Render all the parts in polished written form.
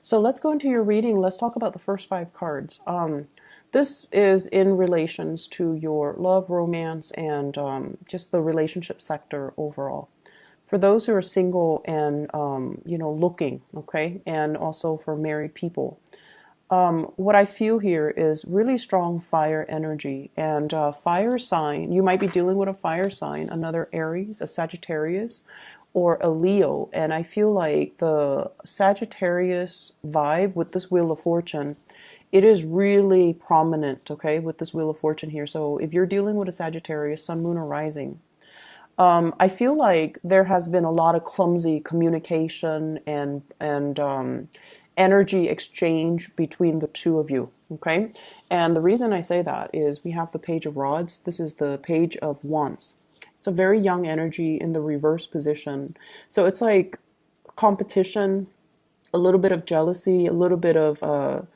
So let's go into your reading. Let's talk about the first five cards. This is in relations to your love, romance, and just the relationship sector overall. For those who are single and looking, okay, and also for married people, what I feel here is really strong fire energy and fire sign. You might be dealing with a fire sign, another Aries, a Sagittarius, or a Leo. And I feel like the Sagittarius vibe with this Wheel of Fortune, it is really prominent, okay, with this Wheel of Fortune here. So if you're dealing with a Sagittarius, Sun, Moon, or Rising, I feel like there has been a lot of clumsy communication and energy exchange between the two of you. Okay, and the reason I say that is we have the Page of Rods. This is the Page of Wands. It's a very young energy in the reverse position. So it's like competition, a little bit of jealousy, a little bit of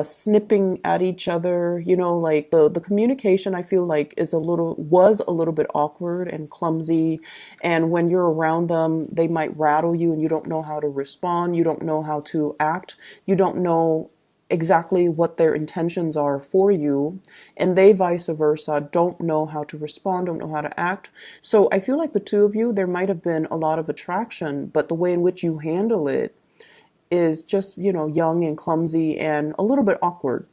snipping at each other. Like the communication, I feel like was a little bit awkward and clumsy. And when you're around them, they might rattle you and you don't know how to respond. You don't know how to act. You don't know exactly what their intentions are for you, and they vice versa don't know how to respond, don't know how to act. So I feel like the two of you, there might have been a lot of attraction, but the way in which you handle it is just, young and clumsy and a little bit awkward.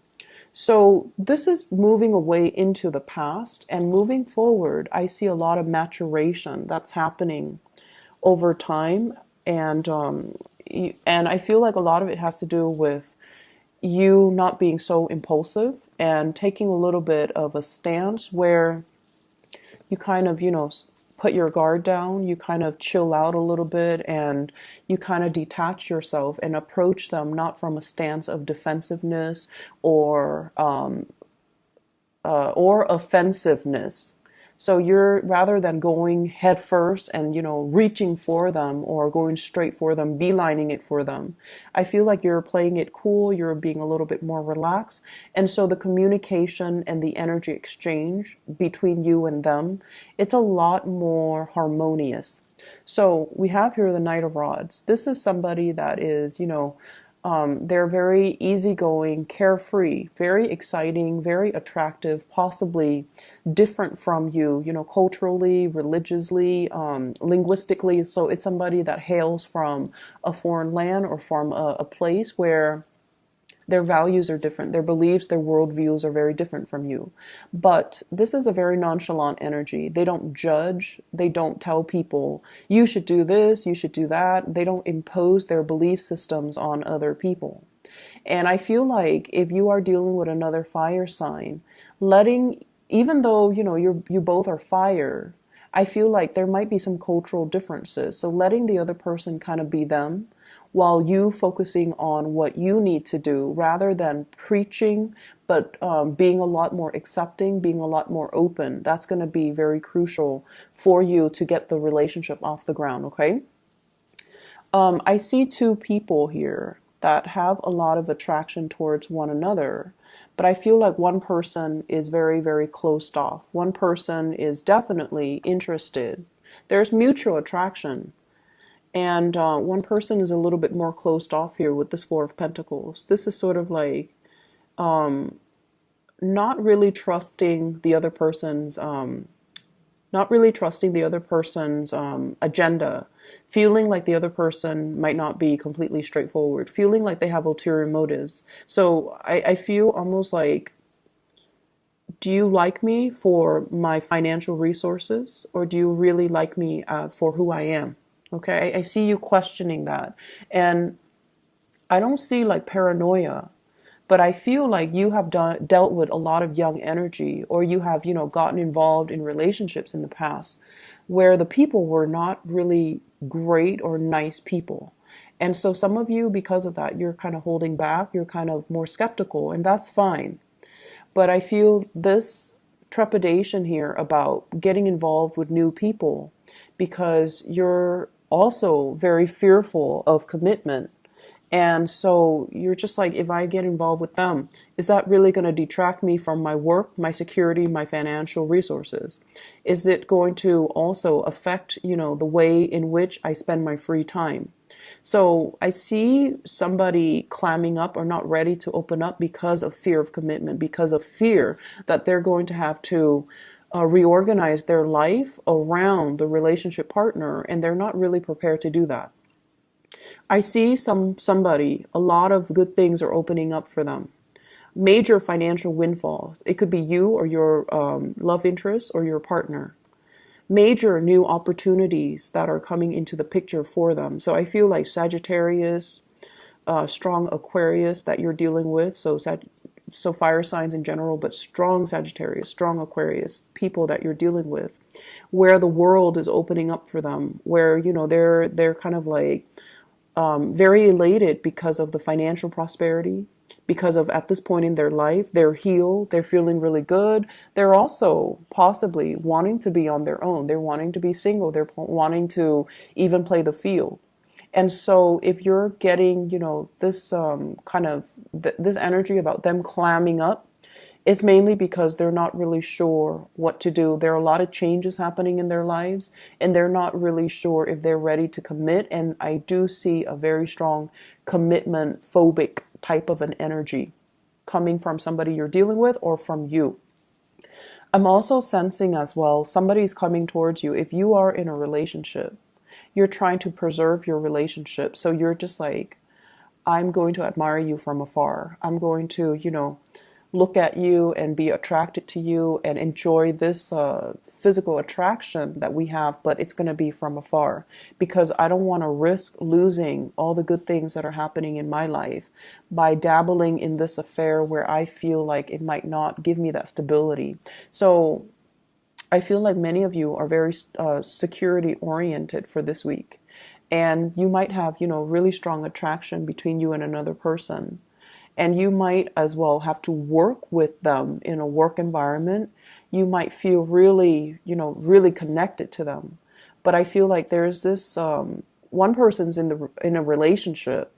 So this is moving away into the past, and moving forward, I see a lot of maturation that's happening over time. And I feel like a lot of it has to do with you not being so impulsive and taking a little bit of a stance where you kind of, put your guard down, you kind of chill out a little bit, and you kind of detach yourself and approach them not from a stance of defensiveness or offensiveness. So you're, rather than going head first and, reaching for them or going straight for them, beelining it for them, I feel like you're playing it cool, you're being a little bit more relaxed. And so the communication and the energy exchange between you and them, it's a lot more harmonious. So we have here the Knight of Rods. This is somebody that is, they're very easygoing, carefree, very exciting, very attractive, possibly different from you, culturally, religiously, linguistically. So it's somebody that hails from a foreign land or from a place where their values are different, their beliefs, their worldviews are very different from you. But this is a very nonchalant energy. They don't judge. They don't tell people, you should do this, you should do that. They don't impose their belief systems on other people. And I feel like if you are dealing with another fire sign, even though, you both are fire, I feel like there might be some cultural differences. So letting the other person kind of be them while you focusing on what you need to do rather than preaching, but being a lot more accepting, being a lot more open. That's going to be very crucial for you to get the relationship off the ground, okay? I see two people here that have a lot of attraction towards one another, but I feel like one person is very, very closed off. One person is definitely interested. There's mutual attraction. And one person is a little bit more closed off here with this Four of Pentacles. This is sort of like not really trusting the other person's agenda, feeling like the other person might not be completely straightforward, feeling like they have ulterior motives. So I feel almost like, do you like me for my financial resources, or do you really like me for who I am? Okay, I see you questioning that. And I don't see like paranoia, but I feel like you have dealt with a lot of young energy, or you have, gotten involved in relationships in the past where the people were not really great or nice people. And so some of you, because of that, you're kind of holding back, you're kind of more skeptical, and that's fine. But I feel this trepidation here about getting involved with new people because you're also very fearful of commitment. And so you're just like, if I get involved with them, is that really going to detract me from my work, my security, my financial resources? Is it going to also affect, the way in which I spend my free time? So I see somebody clamming up or not ready to open up because of fear of commitment, because of fear that they're going to have to reorganize their life around the relationship partner, and they're not really prepared to do that. I see somebody, a lot of good things are opening up for them. Major financial windfalls. It could be you or your love interest or your partner. Major new opportunities that are coming into the picture for them. So I feel like Sagittarius, strong Aquarius that you're dealing with. So fire signs in general, but strong Sagittarius, strong Aquarius, people that you're dealing with, where the world is opening up for them, where they're kind of like very elated because of the financial prosperity, because of at this point in their life, they're healed, they're feeling really good. They're also possibly wanting to be on their own. They're wanting to be single. They're wanting to even play the field. And so if you're getting, this kind of this energy about them clamming up, it's mainly because they're not really sure what to do. There are a lot of changes happening in their lives, and they're not really sure if they're ready to commit. And I do see a very strong commitment phobic type of an energy coming from somebody you're dealing with or from you. I'm also sensing as well somebody's coming towards you. If you are in a relationship, you're trying to preserve your relationship. So you're just like, I'm going to admire you from afar. I'm going to, look at you and be attracted to you and enjoy this physical attraction that we have, but it's going to be from afar because I don't want to risk losing all the good things that are happening in my life by dabbling in this affair where I feel like it might not give me that stability. So I feel like many of you are very security oriented for this week. And you might have, really strong attraction between you and another person. And you might as well have to work with them in a work environment. You might feel really, really connected to them. But I feel like there's this one person's in a relationship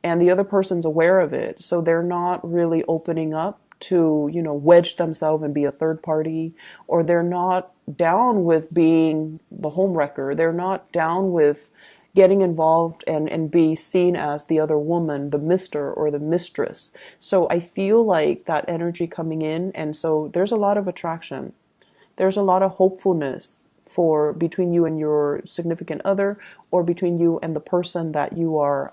and the other person's aware of it. So they're not really opening up to, wedge themselves and be a third party, or they're not down with being the homewrecker. They're not down with getting involved and be seen as the other woman, the mister or the mistress. So I feel like that energy coming in, and so there's a lot of attraction. There's a lot of hopefulness for between you and your significant other, or between you and the person that you are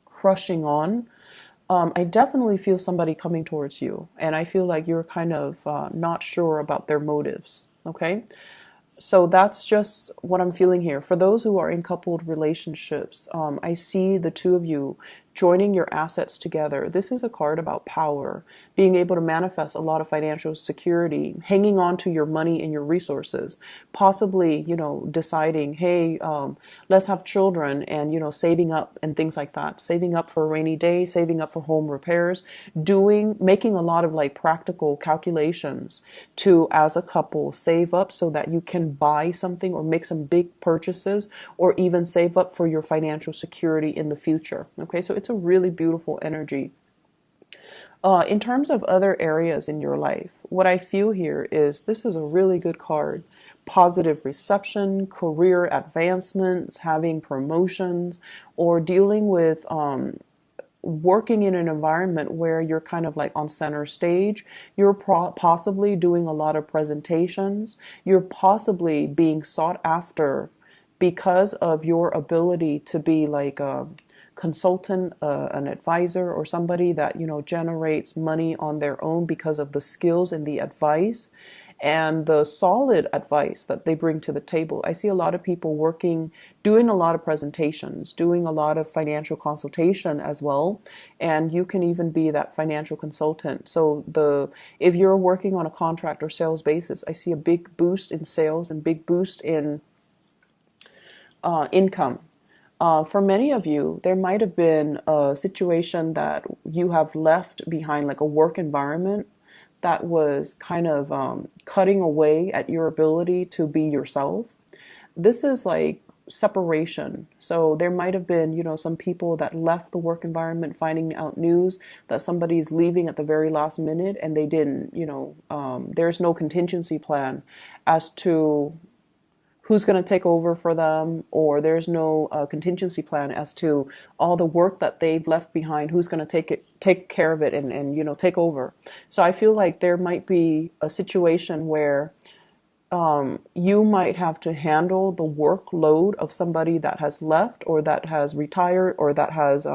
crushing on. I definitely feel somebody coming towards you, and I feel like you're kind of not sure about their motives. Okay, so that's just what I'm feeling here. For those who are in coupled relationships, I see the two of you joining your assets together. This is a card about power, being able to manifest a lot of financial security, hanging on to your money and your resources, possibly, deciding, hey, let's have children and, saving up and things like that, saving up for a rainy day, saving up for home repairs, making a lot of like practical calculations to, as a couple, save up so that you can buy something or make some big purchases or even save up for your financial security in the future. Okay, so it's a really beautiful energy. In terms of other areas in your life, what I feel here is this is a really good card. Positive reception, career advancements, having promotions, or dealing with working in an environment where you're kind of like on center stage. You're possibly doing a lot of presentations. You're possibly being sought after because of your ability to be like a consultant, an advisor, or somebody that generates money on their own because of the skills and the advice and the solid advice that they bring to the table. I see a lot of people working, doing a lot of presentations, doing a lot of financial consultation as well, and you can even be that financial consultant. So if you're working on a contract or sales basis, I see a big boost in sales and big boost in income. For many of you, there might have been a situation that you have left behind, like a work environment that was kind of cutting away at your ability to be yourself. This is like separation. So there might have been, some people that left the work environment finding out news that somebody's leaving at the very last minute and they didn't, there's no contingency plan as to who's going to take over for them, or there's no contingency plan as to all the work that they've left behind, who's going to take care of it, and take over. So I feel like there might be a situation where you might have to handle the workload of somebody that has left, or that has retired, or that has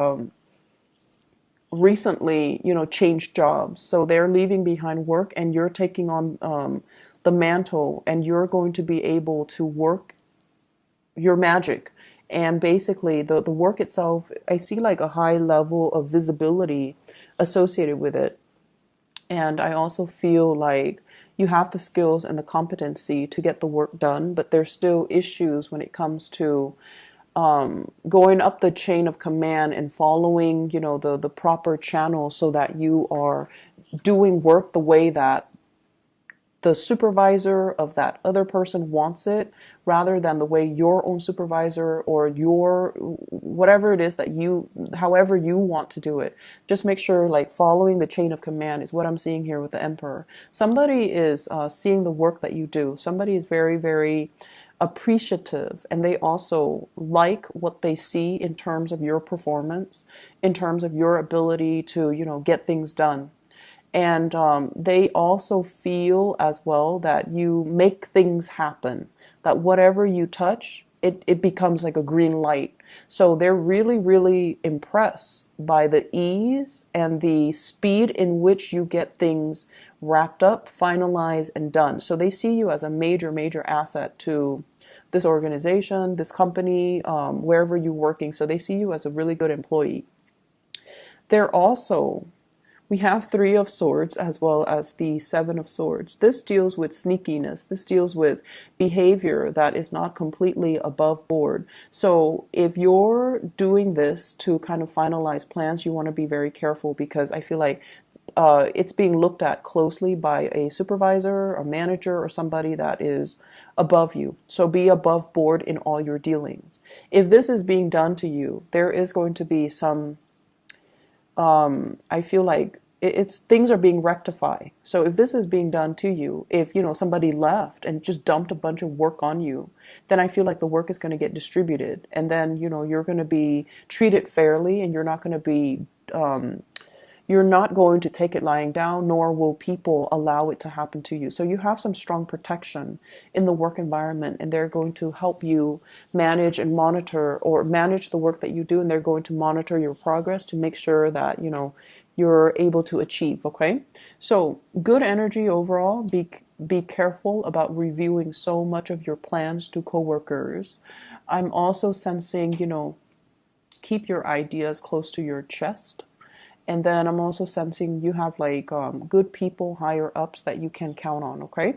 recently, changed jobs. So they're leaving behind work, and you're taking on the mantle, and you're going to be able to work your magic. And basically, the work itself, I see like a high level of visibility associated with it. And I also feel like you have the skills and the competency to get the work done, but there's still issues when it comes to going up the chain of command and following, the proper channel, so that you are doing work the way that the supervisor of that other person wants it, rather than the way your own supervisor, or your whatever it is that you, however you want to do it. Just make sure, like, following the chain of command is what I'm seeing here with the Emperor. Somebody is seeing the work that you do. Somebody is very, very appreciative, and they also like what they see in terms of your performance, in terms of your ability to, get things done. And they also feel as well that you make things happen, that whatever you touch, it becomes like a green light. So they're really, really impressed by the ease and the speed in which you get things wrapped up, finalized, and done. So they see you as a major, major asset to this organization, this company, wherever you're working. So they see you as a really good employee. They're also, we have Three of Swords as well as the Seven of Swords. This deals with sneakiness. This deals with behavior that is not completely above board. So if you're doing this to kind of finalize plans, you want to be very careful, because I feel like it's being looked at closely by a supervisor, a manager, or somebody that is above you. So be above board in all your dealings. If this is being done to you, there is going to be some, I feel like it's things are being rectified. So if this is being done to you, if somebody left and just dumped a bunch of work on you, then I feel like the work is going to get distributed, and then you're going to be treated fairly, and you're not going to take it lying down, nor will people allow it to happen to you. So you have some strong protection in the work environment, and they're going to help you manage and monitor, or manage the work that you do, and they're going to monitor your progress to make sure that, you're able to achieve, okay? So good energy overall. Be careful about reviewing so much of your plans to coworkers. I'm also sensing, keep your ideas close to your chest. And then I'm also sensing you have like good people, higher ups that you can count on, okay?